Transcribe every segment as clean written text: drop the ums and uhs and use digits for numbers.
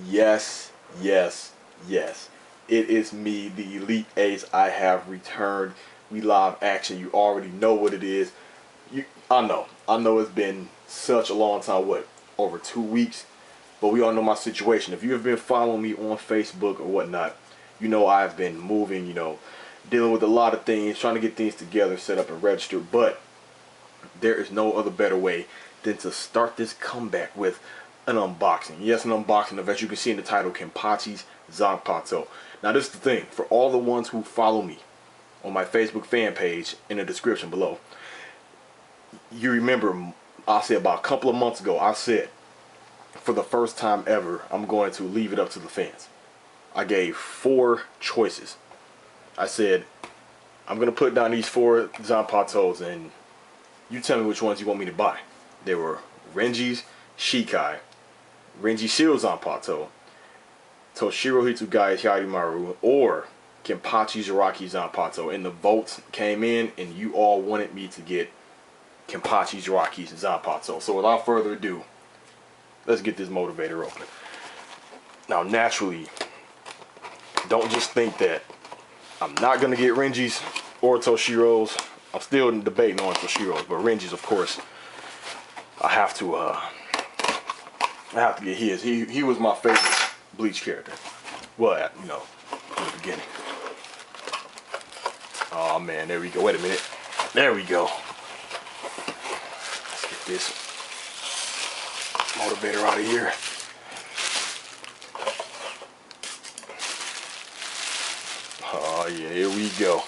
Yes, yes, yes. It is me, the Elite Ace. I have returned. We live action. You already know what it is. I know. I know it's been such a long time. What? Over 2 weeks. But we all know my situation. If you have been following me on Facebook or whatnot, you know I've been moving. Dealing with a lot of things, trying to get things together, set up and registered. But there is no other better way than to start this comeback with an unboxing. Yes, an unboxing of, as you can see in the title, Kenpachi's Zanpakuto. Now this is the thing, for all the ones who follow me on my Facebook fan page in the description below, you remember I said about a couple of months ago, I said for the first time ever, I'm going to leave it up to the fans. I gave 4 choices. I said, I'm going to put down these 4 Zanpakutos and you tell me which ones you want me to buy. They were Renji's Shikai, Renji Shiro Zanpakuto, Toshiro Hitsugai Hyarimaru, or Kenpachi Zaraki Zanpakuto. And the votes came in and you all wanted me to get Kenpachi Zaraki Zanpakuto. So without further ado, let's get this motivator open. Now naturally, don't just think that I'm not going to get Renji's or Toshiro's. I'm still debating on Toshiro's, but Renji's, of course, I have to get his. He was my favorite Bleach character. Well, in the beginning. Oh man, there we go. Wait a minute. There we go. Let's get this motivator out of here. Oh yeah, here we go.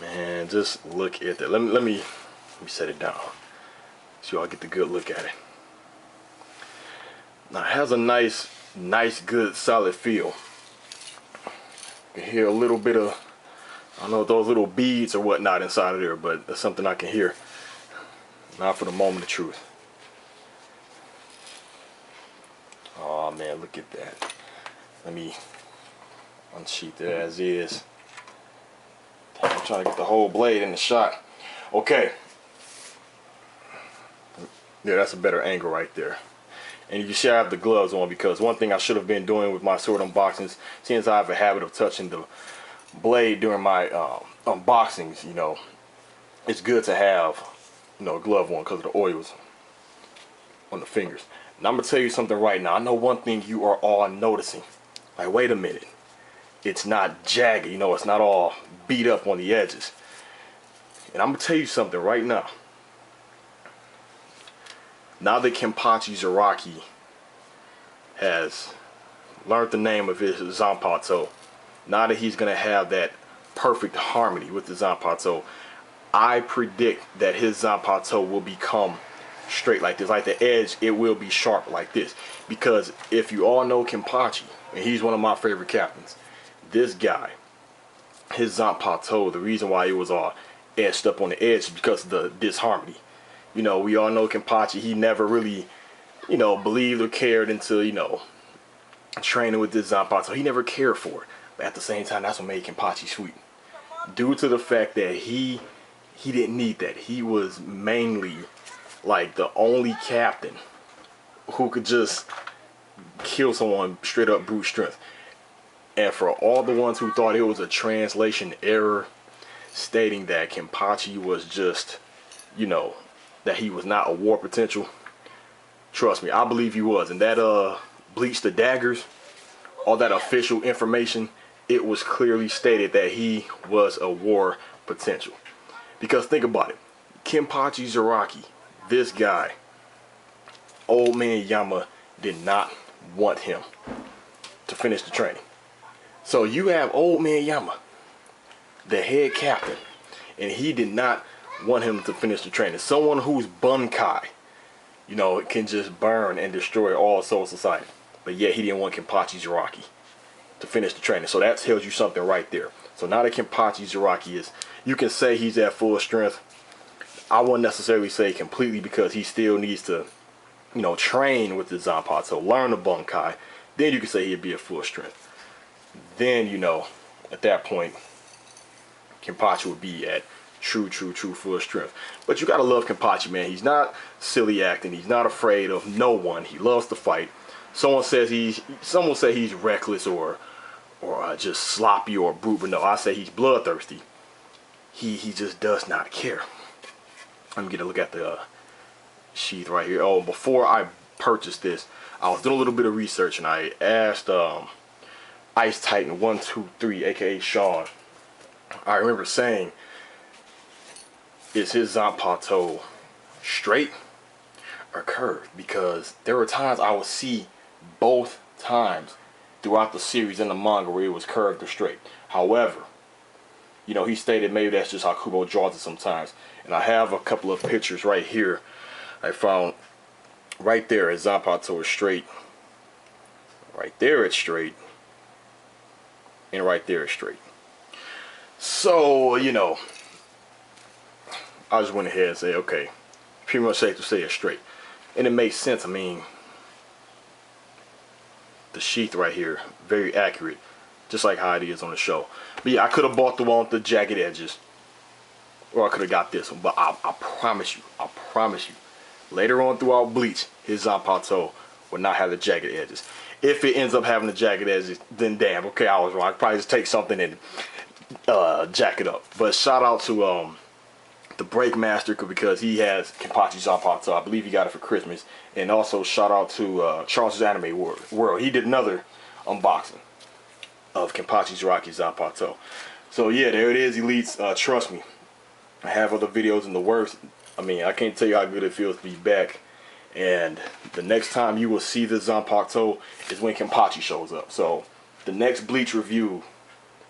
Man, just look at that. Let me set it down so y'all get the good look at it. Now it has a nice, good, solid feel. You can hear a little bit of, I don't know, those little beads or whatnot inside of there, but that's something I can hear. Now for the moment of truth. Oh man, look at that. Let me unsheath it as is. I'm trying to get the whole blade in the shot. Okay. Yeah, that's a better angle right there. And you can see I have the gloves on because one thing I should have been doing with my sword unboxings, since I have a habit of touching the blade during my unboxings, it's good to have, a glove on because of the oils on the fingers. And I'm going to tell you something right now. I know one thing you are all noticing. Like, wait a minute. It's not jagged, it's not all beat up on the edges. And I'm going to tell you something right now. Now that Kenpachi Zaraki has learned the name of his Zanpakuto, now that he's going to have that perfect harmony with the Zanpakuto, I predict that his Zanpakuto will become straight like this. Like the edge, it will be sharp like this. Because if you all know Kenpachi, and he's one of my favorite captains, this guy, his Zanpakuto, the reason why it was all edged up on the edge is because of the disharmony. We all know Kenpachi, he never really, believed or cared until, training with this Zanpakuto. He never cared for it. But at the same time, that's what made Kenpachi sweet. Due to the fact that he didn't need that. He was mainly like the only captain who could just kill someone straight up brute strength. And for all the ones who thought it was a translation error stating that Kenpachi was just, that he was not a war potential, trust me, I believe he was. And that Bleach the Daggers, all that official information, it was clearly stated that he was a war potential. Because think about it, Kenpachi Zaraki, this guy, Old Man Yama did not want him to finish the training. So you have Old Man Yama, the head captain, and he did not want him to finish the training. Someone who's Bunkai, can just burn and destroy all Soul Society. But yet he didn't want Kenpachi Zaraki to finish the training. So that tells you something right there. So now that Kenpachi Zaraki is, you can say he's at full strength. I wouldn't necessarily say completely because he still needs to, train with the Zanpakuto, learn the Bunkai. Then you can say he'd be at full strength. Then, at that point, Kenpachi would be at true full strength. But you gotta love Kenpachi, man. He's not silly acting. He's not afraid of no one. He loves to fight. Someone say he's reckless or just sloppy or brute, but no, I say he's bloodthirsty. He just does not care. Let me get a look at the sheath right here. Oh, before I purchased this, I was doing a little bit of research and I asked Ice Titan 123, aka Sean. I remember saying, is his zanpakuto straight or curved? Because there were times I would see both times throughout the series in the manga where it was curved or straight. However, you know, he stated maybe that's just how Kubo draws it sometimes. And I have a couple of pictures right here. I found right there his zanpakuto is straight. Right there it's straight. And right there it's straight. So, you know, I just went ahead and said, okay, pretty much safe to say it's straight. And it makes sense. I mean, the sheath right here, very accurate, just like how it is on the show. But yeah, I could have bought the one with the jagged edges, or I could have got this one. But I promise you, later on throughout Bleach, his zanpakuto will not have the jagged edges. If it ends up having the jagged edges, then damn, okay, I was wrong. I'd probably just take something and jack it up. But shout out to the Breakmaster, because he has Kenpachi's zanpakuto. I believe he got it for Christmas. And also shout out to Charles' Anime World. He did another unboxing of Kenpachi Zaraki's zanpakuto. So yeah, there it is, elites. Trust me, I have other videos in the works. I mean, I can't tell you how good it feels to be back. And the next time you will see the zanpakuto is when Kenpachi shows up. So the next Bleach review,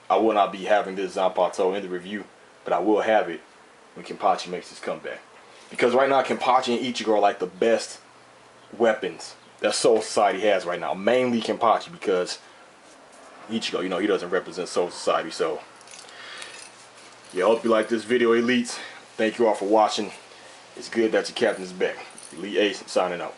I will not be having this zanpakuto in the review, but I will have it when Kenpachi makes his comeback. Because right now, Kenpachi and Ichigo are like the best weapons that Soul Society has right now. Mainly Kenpachi, because Ichigo, you know, he doesn't represent Soul Society. So yeah, I hope you like this video, elites. Thank you all for watching. It's good that your captain is back. Elite Ace signing out.